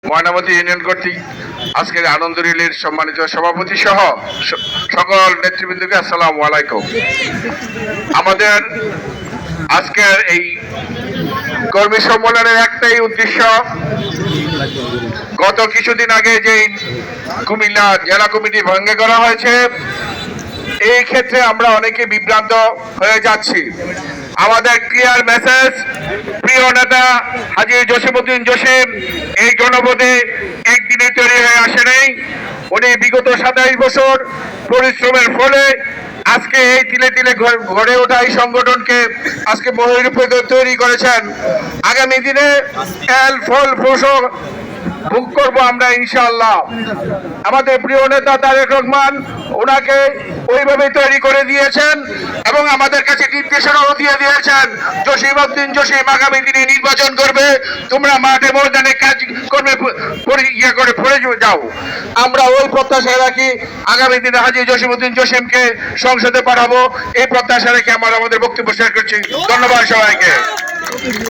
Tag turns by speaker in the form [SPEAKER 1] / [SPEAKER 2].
[SPEAKER 1] Mainamati union কর্তৃক আজকের আনন্দ রিলির সম্মানিত সভাপতি সহ সকল নেতৃবৃন্দকে আসসালামু আলাইকুম। আমাদের আজকের এই কর্মী সম্মেলনের একটাই উদ্দেশ্য, গত কিছুদিন আগে যে কুমিল্লা জেলা কমিটি ভঙ্গ করা হয়েছে, এই ক্ষেত্রে আমরা অনেকে বিভ্রান্ত হয়ে যাচ্ছি। আমাদের ক্লিয়ার মেসেজ, প্রিয় নেতা হাজী জসিমউদ্দিন জসিম এই জনপদে একদিনে তৈরি হয়ে আসে নাই। উনি বিগত 27 বছর পরিশ্রমের ফলে আজকে এই তিলে তিলে গড়ে ওঠা এই সংগঠনকে আজকে বহুরূপে তৈরি করেছেন। আগামী দিনে এল ফল ফসল ভোগ করবো আমরা ইনশাআল্লাহ। আমাদের প্রিয় নেতা তারেক রহমান ওনাকে ওইভাবে তৈরি করে দিয়েছেন এবং আমাদের কাছে নির্দেশনাও দিয়ে দিয়েছেন, জসিমউদ্দিন জসিম আগামী দিনে নির্বাচন করবে, তোমরা মাঠে ময়দানে কাজ করবে, করে পড়ে যাও। আমরা ওই প্রত্যাশা রাখি আগামী দিনে হাজী জসিমউদ্দিন জসিমকে সংসদে পাঠাবো, এই প্রত্যাশা রেখে আমরা আমাদের বক্তব্য শেষ করছি। ধন্যবাদ সবাইকে।